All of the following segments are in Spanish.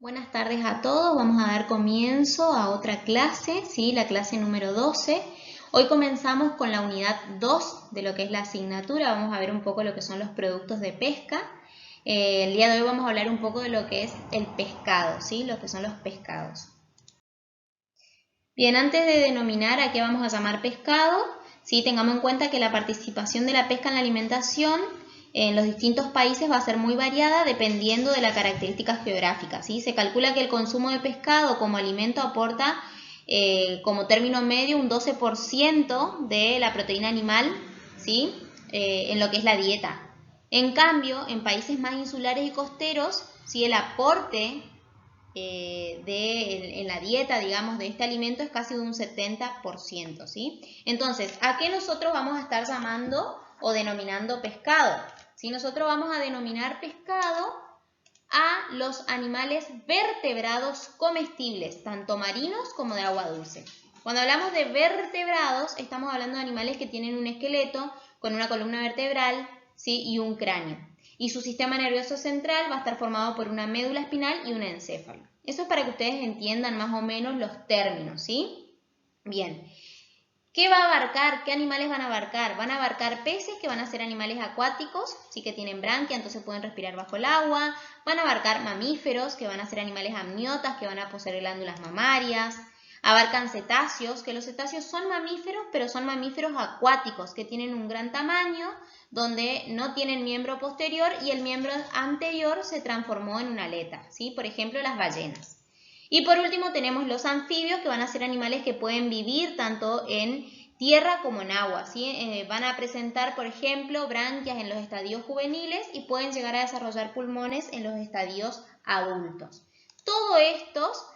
Buenas tardes a todos, vamos a dar comienzo a otra clase, ¿sí? La clase número 12. Hoy comenzamos con la unidad 2 de lo que es la asignatura, vamos a ver un poco lo que son los productos de pesca. El día de hoy vamos a hablar un poco de lo que es el pescado, ¿sí? Lo que son los pescados. Bien, antes de denominar a qué vamos a llamar pescado, ¿sí? Tengamos en cuenta que la participación de la pesca en la alimentación en los distintos países va a ser muy variada dependiendo de las características geográficas, ¿sí? Se calcula que el consumo de pescado como alimento aporta como término medio un 12% de la proteína animal, ¿sí? En lo que es la dieta. En cambio, en países más insulares y costeros, ¿sí? El aporte en la dieta, digamos, de este alimento es casi de un 70%, ¿sí? Entonces, ¿a qué nosotros vamos a estar llamando o denominando pescado? ¿Sí? Nosotros vamos a denominar pescado a los animales vertebrados comestibles, tanto marinos como de agua dulce. Cuando hablamos de vertebrados, estamos hablando de animales que tienen un esqueleto con una columna vertebral, ¿sí? Y un cráneo. Y su sistema nervioso central va a estar formado por una médula espinal y un encéfalo. Eso es para que ustedes entiendan más o menos los términos, ¿sí? Bien. ¿Qué va a abarcar? ¿Qué animales van a abarcar? Van a abarcar peces, que van a ser animales acuáticos, sí que tienen branquia, entonces pueden respirar bajo el agua. Van a abarcar mamíferos, que van a ser animales amniotas, que van a poseer glándulas mamarias. Abarcan cetáceos, que los cetáceos son mamíferos, pero son mamíferos acuáticos, que tienen un gran tamaño, donde no tienen miembro posterior y el miembro anterior se transformó en una aleta, ¿sí? Por ejemplo, las ballenas. Y por último tenemos los anfibios, que van a ser animales que pueden vivir tanto en tierra como en agua, ¿sí? Van a presentar, por ejemplo, branquias en los estadios juveniles y pueden llegar a desarrollar pulmones en los estadios adultos. Todos estos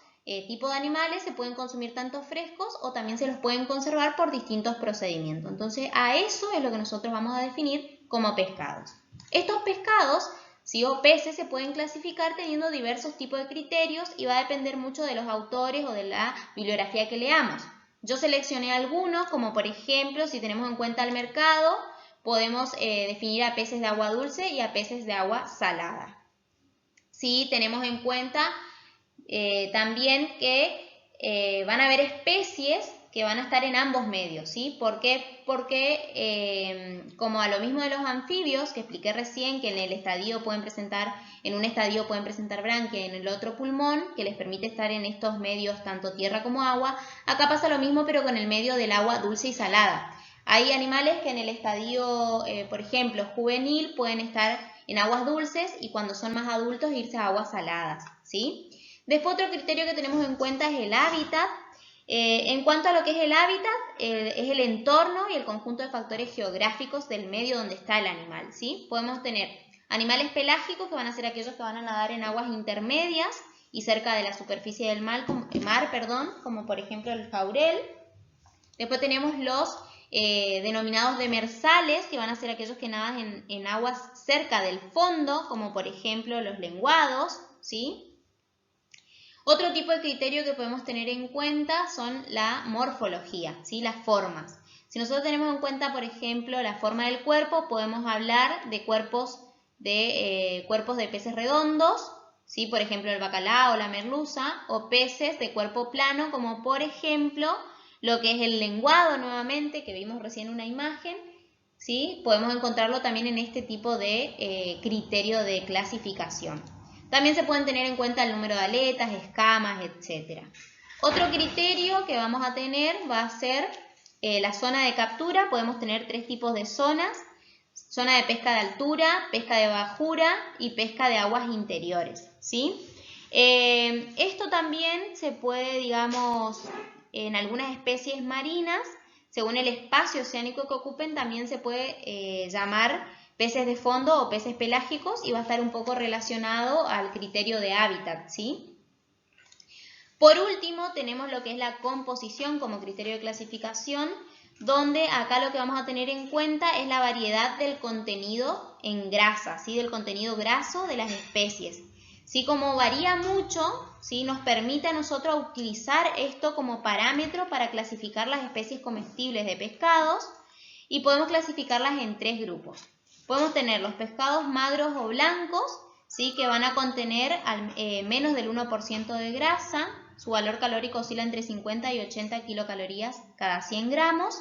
tipos de animales se pueden consumir tanto frescos o también se los pueden conservar por distintos procedimientos. Entonces, a eso es lo que nosotros vamos a definir como pescados. Estos pescados, ¿sí? O peces, se pueden clasificar teniendo diversos tipos de criterios y va a depender mucho de los autores o de la bibliografía que leamos. Yo seleccioné algunos, como por ejemplo, si tenemos en cuenta el mercado, podemos definir a peces de agua dulce y a peces de agua salada. Si tenemos en cuenta también que van a haber especies que van a estar en ambos medios, ¿sí? ¿Por qué? Porque como a lo mismo de los anfibios, que expliqué recién, que en un estadio pueden presentar branquia, en el otro pulmón, que les permite estar en estos medios tanto tierra como agua, acá pasa lo mismo pero con el medio del agua dulce y salada. Hay animales que en el estadio, por ejemplo, juvenil, pueden estar en aguas dulces y cuando son más adultos irse a aguas saladas, ¿sí? Después otro criterio que tenemos en cuenta es el hábitat. En cuanto a lo que es el hábitat, es el entorno y el conjunto de factores geográficos del medio donde está el animal, ¿sí? Podemos tener animales pelágicos, que van a ser aquellos que van a nadar en aguas intermedias y cerca de la superficie del mar, como por ejemplo el jaurel. Después tenemos los denominados demersales, que van a ser aquellos que nadan en aguas cerca del fondo, como por ejemplo los lenguados, ¿sí? Otro tipo de criterio que podemos tener en cuenta son la morfología, ¿sí? Las formas. Si nosotros tenemos en cuenta, por ejemplo, la forma del cuerpo, podemos hablar de cuerpos de peces redondos, ¿sí? Por ejemplo, el bacalao o la merluza, o peces de cuerpo plano, como por ejemplo lo que es el lenguado nuevamente, que vimos recién una imagen, ¿sí? Podemos encontrarlo también en este tipo de criterio de clasificación. También se pueden tener en cuenta el número de aletas, escamas, etc. Otro criterio que vamos a tener va a ser la zona de captura. Podemos tener tres tipos de zonas: zona de pesca de altura, pesca de bajura y pesca de aguas interiores, ¿sí? Esto también se puede, digamos, en algunas especies marinas, según el espacio oceánico que ocupen, también se puede llamar peces de fondo o peces pelágicos y va a estar un poco relacionado al criterio de hábitat, ¿sí? Por último, tenemos lo que es la composición como criterio de clasificación, donde acá lo que vamos a tener en cuenta es la variedad del contenido en grasa, ¿sí? Del contenido graso de las especies. ¿Sí? Como varía mucho, ¿sí? Nos permite a nosotros utilizar esto como parámetro para clasificar las especies comestibles de pescados y podemos clasificarlas en tres grupos. Podemos tener los pescados magros o blancos, ¿sí? Que van a contener menos del 1% de grasa. Su valor calórico oscila entre 50 y 80 kilocalorías cada 100 gramos.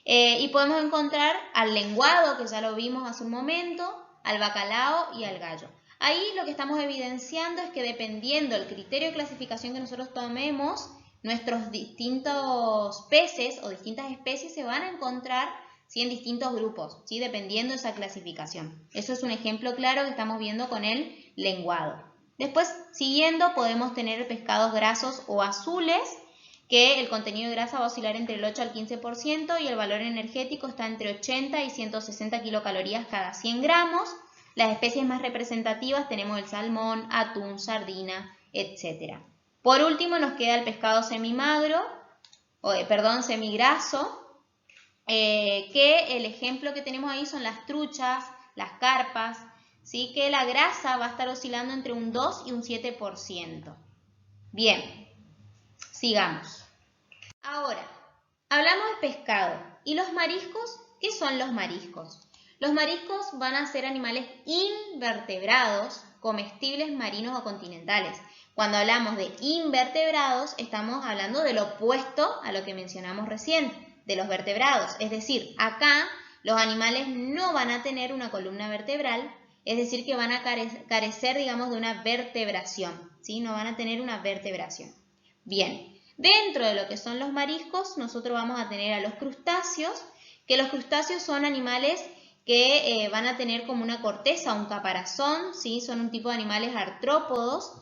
Y podemos encontrar al lenguado, que ya lo vimos hace un momento, al bacalao y al gallo. Ahí lo que estamos evidenciando es que dependiendo del criterio de clasificación que nosotros tomemos, nuestros distintos peces o distintas especies se van a encontrar, ¿sí?, en distintos grupos, ¿sí?, dependiendo de esa clasificación. Eso es un ejemplo claro que estamos viendo con el lenguado. Después, siguiendo, podemos tener pescados grasos o azules, que el contenido de grasa va a oscilar entre el 8 al 15% y el valor energético está entre 80 y 160 kilocalorías cada 100 gramos. Las especies más representativas tenemos el salmón, atún, sardina, etc. Por último nos queda el pescado semigraso, que el ejemplo que tenemos ahí son las truchas, las carpas, ¿sí?, que la grasa va a estar oscilando entre un 2 y un 7%. Bien, sigamos. Ahora, hablamos de pescado. ¿Y los mariscos? ¿Qué son los mariscos? Los mariscos van a ser animales invertebrados, comestibles marinos o continentales. Cuando hablamos de invertebrados, estamos hablando de lo opuesto a lo que mencionamos recién, de los vertebrados. Es decir, acá los animales no van a tener una columna vertebral, es decir, que van a carecer, digamos, de una vertebración, ¿sí? No van a tener una vertebración. Bien, dentro de lo que son los mariscos, nosotros vamos a tener a los crustáceos, que los crustáceos son animales que van a tener como una corteza, un caparazón, ¿sí? Son un tipo de animales artrópodos.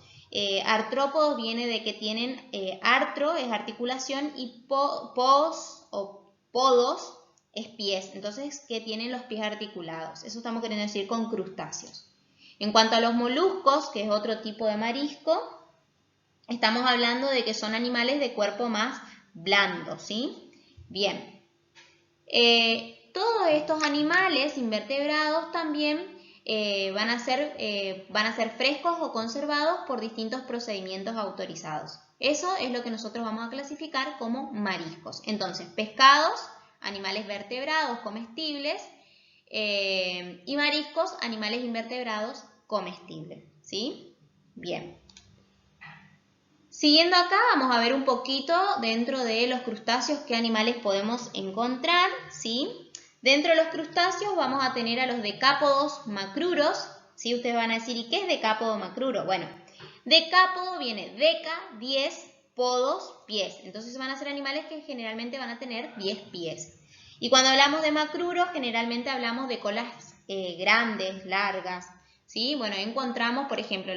Artrópodos viene de que tienen artro, es articulación, y pos o podos es pies. Entonces, que tienen los pies articulados. Eso estamos queriendo decir con crustáceos. En cuanto a los moluscos, que es otro tipo de marisco, estamos hablando de que son animales de cuerpo más blando, ¿sí? Bien. Todos estos animales invertebrados también van a ser frescos o conservados por distintos procedimientos autorizados. Eso es lo que nosotros vamos a clasificar como mariscos. Entonces, pescados, animales vertebrados comestibles, y mariscos, animales invertebrados comestibles, ¿sí? Bien. Siguiendo acá, vamos a ver un poquito dentro de los crustáceos qué animales podemos encontrar, ¿sí? Dentro de los crustáceos vamos a tener a los decápodos macruros, ¿sí? Ustedes van a decir, ¿y qué es decápodo macruro? Bueno, decápodo viene deca, 10, podos, pies. Entonces van a ser animales que generalmente van a tener 10 pies. Y cuando hablamos de macruros, generalmente hablamos de colas grandes, largas, ¿sí? Bueno, encontramos, por ejemplo,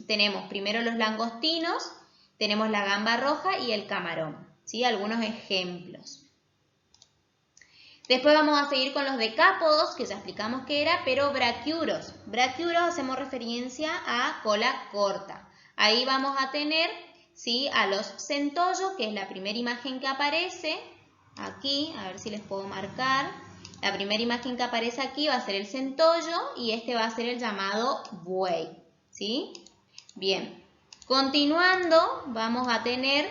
tenemos primero los langostinos, tenemos la gamba roja y el camarón, ¿sí? Algunos ejemplos. Después vamos a seguir con los decápodos, que ya explicamos qué era, pero braquiuros. Braquiuros hacemos referencia a cola corta. Ahí vamos a tener, ¿sí?, a los centollos, que es la primera imagen que aparece aquí, a ver si les puedo marcar. La primera imagen que aparece aquí va a ser el centollo y este va a ser el llamado buey, ¿sí? Bien, continuando vamos a tener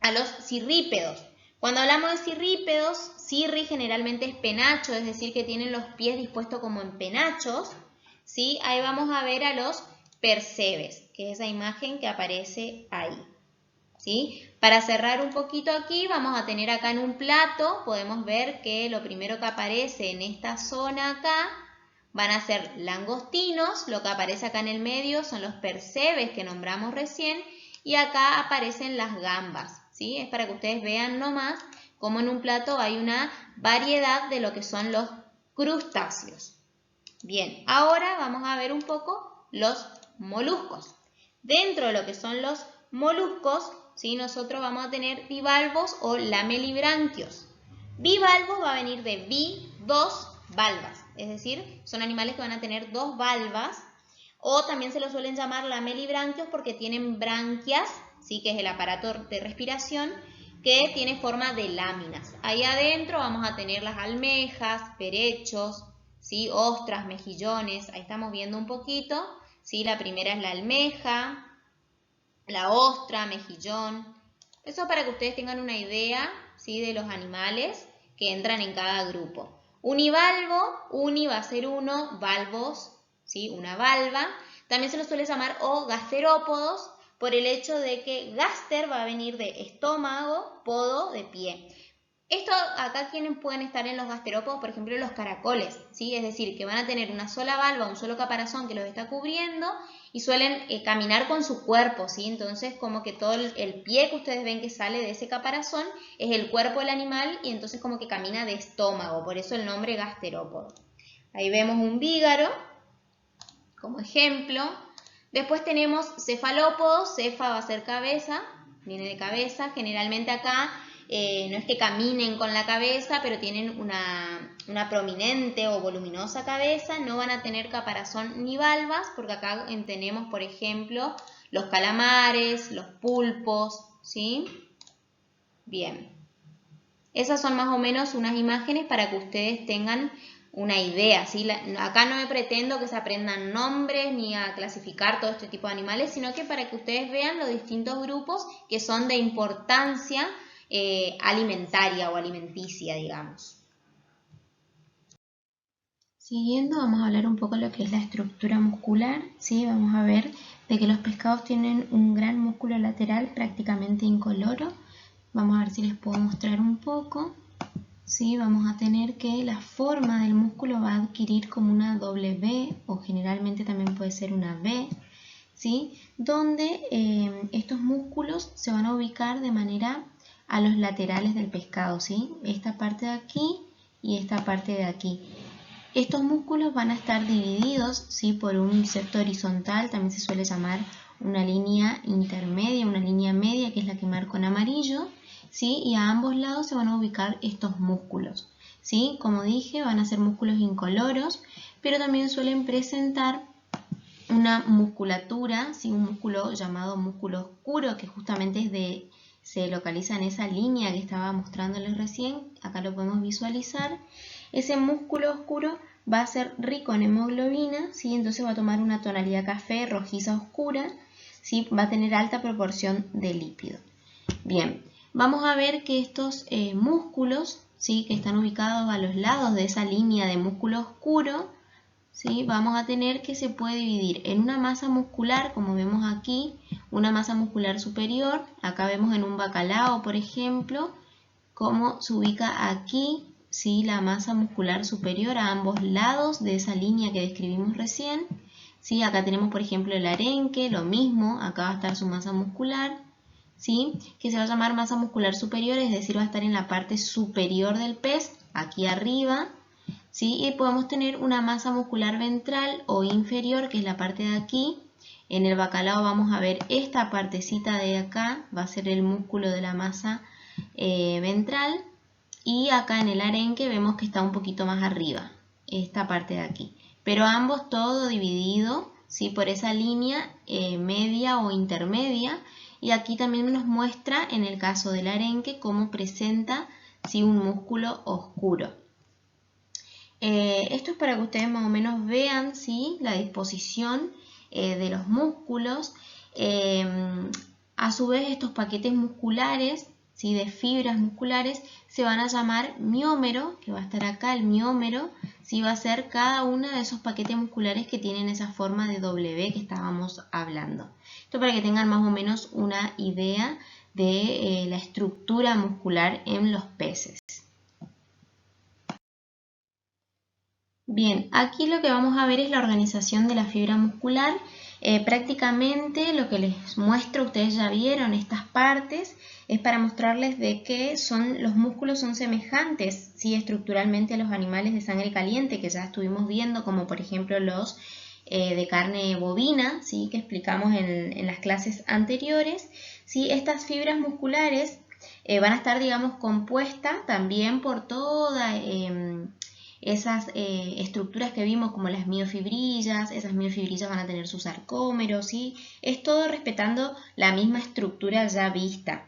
a los cirrípedos. Cuando hablamos de cirrípedos, cirri generalmente es penacho, es decir, que tienen los pies dispuestos como en penachos, ¿sí? Ahí vamos a ver a los percebes, que es esa imagen que aparece ahí, ¿sí? Para cerrar un poquito aquí, vamos a tener acá en un plato, podemos ver que lo primero que aparece en esta zona acá van a ser langostinos, lo que aparece acá en el medio son los percebes que nombramos recién, y acá aparecen las gambas, ¿sí? Es para que ustedes vean nomás cómo en un plato hay una variedad de lo que son los crustáceos. Bien, ahora vamos a ver un poco los moluscos. Dentro de lo que son los moluscos, ¿sí?, nosotros vamos a tener bivalvos o lamelibranquios. Bivalvos va a venir de dos valvas, es decir, son animales que van a tener dos valvas, o también se los suelen llamar lamelibranquios porque tienen branquias, ¿sí?, que es el aparato de respiración, que tiene forma de láminas. Ahí adentro vamos a tener las almejas, perechos, ¿sí?, ostras, mejillones. Ahí estamos viendo un poquito, ¿sí? La primera es la almeja, la ostra, mejillón. Eso para que ustedes tengan una idea, ¿sí?, de los animales que entran en cada grupo. Univalvo, uni va a ser uno, valvos ¿sí? Una valva. También se los suele llamar o gasterópodos por el hecho de que gaster va a venir de estómago, podo de pie. Esto acá quienes pueden estar en los gasterópodos, por ejemplo los caracoles, ¿sí? Es decir, que van a tener una sola valva, un solo caparazón que los está cubriendo y suelen caminar con su cuerpo, ¿sí? Entonces como que todo el pie que ustedes ven que sale de ese caparazón es el cuerpo del animal y entonces como que camina de estómago, por eso el nombre gasterópodo. Ahí vemos un vígaro como ejemplo. Después tenemos cefalópodos, cefa va a ser cabeza, viene de cabeza, generalmente acá no es que caminen con la cabeza, pero tienen una prominente o voluminosa cabeza, no van a tener caparazón ni valvas, porque acá tenemos, por ejemplo, los calamares, los pulpos, ¿sí? Bien. Esas son más o menos unas imágenes para que ustedes tengan una idea, ¿sí? Acá no me pretendo que se aprendan nombres ni a clasificar todo este tipo de animales, sino que para que ustedes vean los distintos grupos que son de importancia alimentaria o alimenticia, digamos. Siguiendo, vamos a hablar un poco de lo que es la estructura muscular, ¿sí? Vamos a ver de que los pescados tienen un gran músculo lateral prácticamente incoloro. Vamos a ver si les puedo mostrar un poco. ¿Sí? Vamos a tener que la forma del músculo va a adquirir como una W o generalmente también puede ser una V, ¿sí? Donde estos músculos se van a ubicar de manera a los laterales del pescado, ¿sí? Esta parte de aquí y esta parte de aquí. Estos músculos van a estar divididos, ¿sí? Por un septo horizontal, también se suele llamar una línea intermedia, una línea media, que es la que marco en amarillo, ¿sí? Y a ambos lados se van a ubicar estos músculos, ¿sí? Como dije, van a ser músculos incoloros, pero también suelen presentar una musculatura, ¿sí? Un músculo llamado músculo oscuro, que justamente se localiza en esa línea que estaba mostrándoles recién. Acá lo podemos visualizar. Ese músculo oscuro va a ser rico en hemoglobina, ¿sí? Entonces va a tomar una tonalidad café rojiza oscura, ¿sí? Va a tener alta proporción de lípido. Bien, vamos a ver que estos músculos, ¿sí? Que están ubicados a los lados de esa línea de músculo oscuro, ¿sí? Vamos a tener que se puede dividir en una masa muscular, como vemos aquí, una masa muscular superior. Acá vemos en un bacalao, por ejemplo, cómo se ubica aquí, ¿sí? La masa muscular superior a ambos lados de esa línea que describimos recién, ¿sí? Acá tenemos, por ejemplo, el arenque, lo mismo, acá va a estar su masa muscular, ¿sí? Que se va a llamar masa muscular superior, es decir, va a estar en la parte superior del pez, aquí arriba, ¿sí? Y podemos tener una masa muscular ventral o inferior, que es la parte de aquí. En el bacalao vamos a ver esta partecita de acá, va a ser el músculo de la masa ventral, y acá en el arenque vemos que está un poquito más arriba, esta parte de aquí. Pero ambos todo dividido, ¿sí? Por esa línea media o intermedia, y aquí también nos muestra en el caso del arenque cómo presenta, ¿sí? Un músculo oscuro. Esto es para que ustedes más o menos vean, ¿sí? La disposición de los músculos. A su vez, estos paquetes musculares, ¿sí? De fibras musculares se van a llamar miómero, que va a estar acá el miómero, ¿sí? Va a ser cada uno de esos paquetes musculares que tienen esa forma de W que estábamos hablando. Esto para que tengan más o menos una idea de la estructura muscular en los peces. Bien, aquí lo que vamos a ver es la organización de la fibra muscular. Prácticamente lo que les muestro, ustedes ya vieron estas partes, es para mostrarles de que los músculos son semejantes, ¿sí? Estructuralmente a los animales de sangre caliente que ya estuvimos viendo, como por ejemplo los de carne bovina, ¿sí? Que explicamos en las clases anteriores, ¿sí? Estas fibras musculares van a estar, digamos, compuestas también por toda esas estructuras que vimos como las miofibrillas. Esas miofibrillas van a tener sus sarcómeros, ¿sí? Es todo respetando la misma estructura ya vista.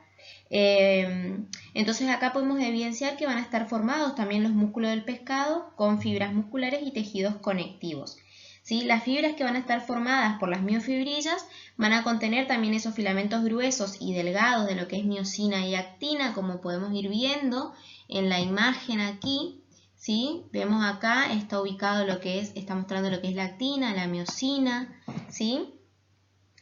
Entonces acá podemos evidenciar que van a estar formados también los músculos del pescado con fibras musculares y tejidos conectivos, ¿sí? Las fibras que van a estar formadas por las miofibrillas van a contener también esos filamentos gruesos y delgados de lo que es miosina y actina, como podemos ir viendo en la imagen aquí, ¿sí? Vemos acá, está ubicado está mostrando lo que es la actina, la miosina, ¿sí?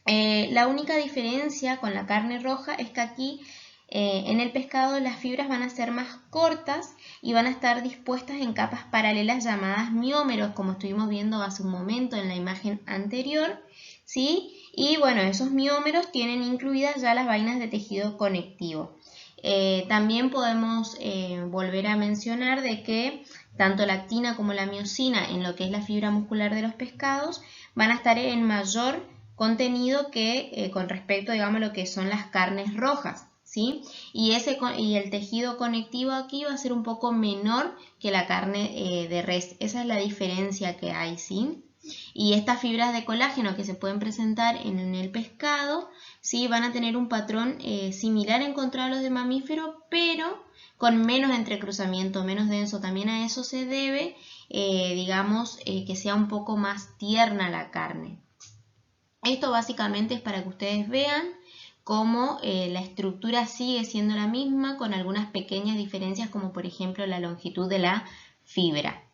La única diferencia con la carne roja es que aquí en el pescado las fibras van a ser más cortas y van a estar dispuestas en capas paralelas llamadas miómeros, como estuvimos viendo hace un momento en la imagen anterior, ¿sí? Y bueno, esos miómeros tienen incluidas ya las vainas de tejido conectivo. También podemos volver a mencionar de que tanto la actina como la miosina en lo que es la fibra muscular de los pescados van a estar en mayor contenido que con respecto, digamos, a lo que son las carnes rojas, ¿sí? Y el tejido conectivo aquí va a ser un poco menor que la carne de res. Esa es la diferencia que hay, ¿sí? Y estas fibras de colágeno que se pueden presentar en el pescado, ¿sí? Van a tener un patrón similar encontrado a los de mamífero, pero con menos entrecruzamiento, menos denso. También a eso se debe, digamos, que sea un poco más tierna la carne. Esto básicamente es para que ustedes vean cómo la estructura sigue siendo la misma con algunas pequeñas diferencias, como por ejemplo la longitud de la fibra.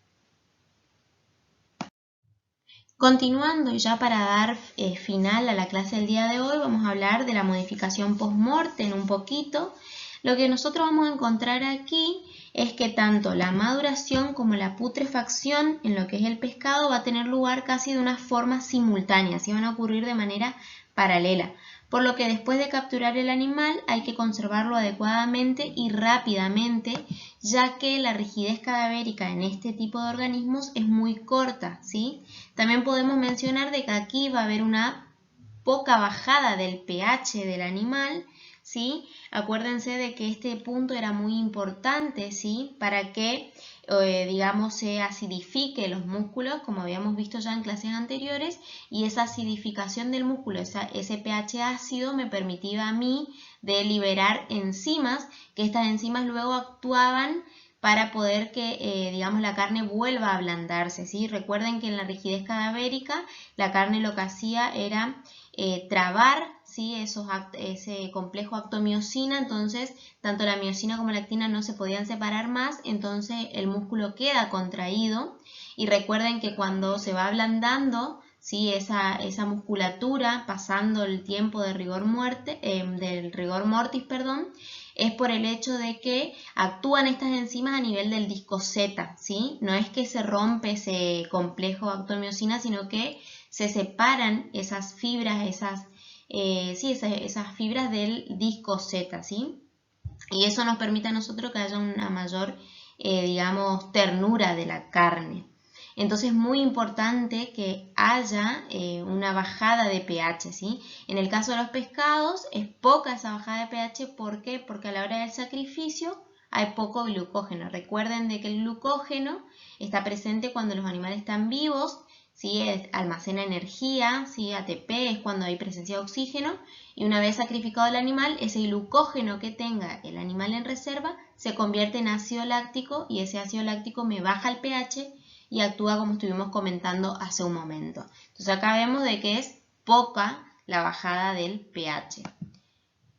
Continuando, y ya para dar final a la clase del día de hoy, vamos a hablar de la modificación post-mortem un poquito. Lo que nosotros vamos a encontrar aquí es que tanto la maduración como la putrefacción en lo que es el pescado va a tener lugar casi de una forma simultánea, así van a ocurrir de manera paralela, por lo que después de capturar el animal hay que conservarlo adecuadamente y rápidamente, ya que la rigidez cadavérica en este tipo de organismos es muy corta, ¿sí? También podemos mencionar de que aquí va a haber una poca bajada del pH del animal, ¿sí? Acuérdense de que este punto era muy importante, ¿sí? Para que, digamos, se acidifique los músculos, como habíamos visto ya en clases anteriores, y esa acidificación del músculo, ese pH ácido, me permitía a mí de liberar enzimas, que estas enzimas luego actuaban para poder que, digamos, la carne vuelva a ablandarse, ¿sí? Recuerden que en la rigidez cadavérica la carne lo que hacía era trabar, ¿sí? Ese complejo actomiosina, entonces tanto la miosina como la actina no se podían separar más, entonces el músculo queda contraído y recuerden que cuando se va ablandando, ¿sí? esa musculatura, pasando el tiempo de del rigor mortis, es por el hecho de que actúan estas enzimas a nivel del disco Z, ¿sí? No es que se rompe ese complejo actomiosina, sino que se separan esas fibras, esas fibras del disco Z, ¿sí? Y eso nos permite a nosotros que haya una mayor, digamos, ternura de la carne. Entonces es muy importante que haya una bajada de pH, ¿sí? En el caso de los pescados es poca esa bajada de pH, ¿por qué? Porque a la hora del sacrificio hay poco glucógeno. Recuerden de que el glucógeno está presente cuando los animales están vivos, ¿sí? Almacena energía, ¿sí? ATP es cuando hay presencia de oxígeno, y una vez sacrificado el animal, ese glucógeno que tenga el animal en reserva se convierte en ácido láctico y ese ácido láctico me baja el pH y actúa como estuvimos comentando hace un momento. Entonces acá vemos de que es poca la bajada del pH.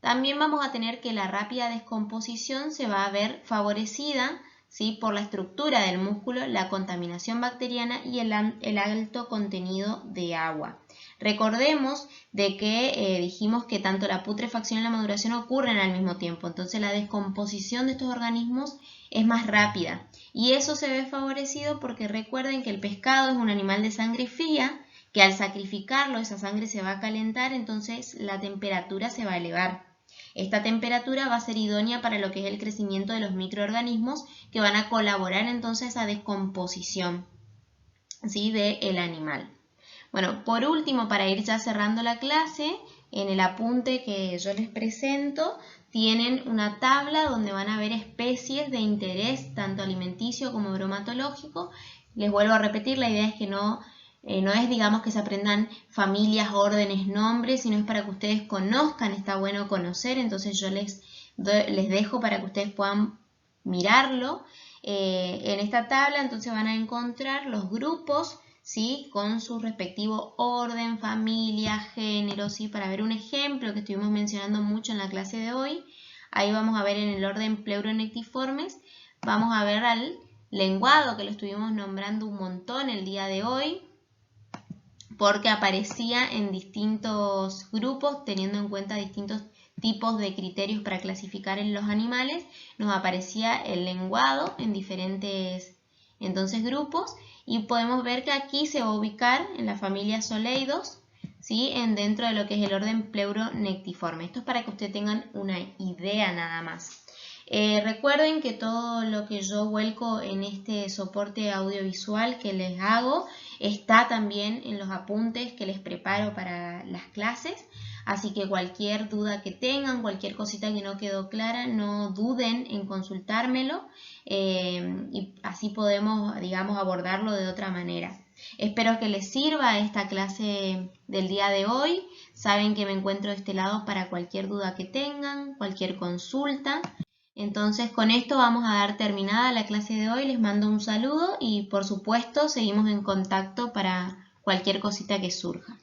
También vamos a tener que la rápida descomposición se va a ver favorecida, ¿sí? Por la estructura del músculo, la contaminación bacteriana y el alto contenido de agua. Recordemos de que dijimos que tanto la putrefacción y la maduración ocurren al mismo tiempo, entonces la descomposición de estos organismos es más rápida y eso se ve favorecido porque recuerden que el pescado es un animal de sangre fría, que al sacrificarlo esa sangre se va a calentar, entonces la temperatura se va a elevar. Esta temperatura va a ser idónea para lo que es el crecimiento de los microorganismos que van a colaborar entonces a descomposición, ¿sí? del animal. Bueno, por último, para ir ya cerrando la clase, en el apunte que yo les presento, tienen una tabla donde van a ver especies de interés tanto alimenticio como bromatológico. Les vuelvo a repetir, la idea es que no es, digamos, que se aprendan familias, órdenes, nombres, sino es para que ustedes conozcan, está bueno conocer, entonces yo les dejo para que ustedes puedan mirarlo. En esta tabla entonces van a encontrar los grupos, ¿sí? Con su respectivo orden, familia, género, ¿sí? Para ver un ejemplo que estuvimos mencionando mucho en la clase de hoy, ahí vamos a ver en el orden Pleuronectiformes, vamos a ver al lenguado, que lo estuvimos nombrando un montón el día de hoy, porque aparecía en distintos grupos, teniendo en cuenta distintos tipos de criterios para clasificar en los animales. Nos aparecía el lenguado en diferentes grupos, y podemos ver que aquí se va a ubicar en la familia Soleidos, ¿sí? Dentro de lo que es el orden Pleuronectiforme. Esto es para que ustedes tengan una idea nada más. Recuerden que todo lo que yo vuelco en este soporte audiovisual que les hago está también en los apuntes que les preparo para las clases, así que cualquier duda que tengan, cualquier cosita que no quedó clara, no duden en consultármelo, y así podemos, digamos, abordarlo de otra manera. Espero que les sirva esta clase del día de hoy. Saben que me encuentro de este lado para cualquier duda que tengan, cualquier consulta. Entonces, con esto vamos a dar terminada la clase de hoy. Les mando un saludo y, por supuesto, seguimos en contacto para cualquier cosita que surja.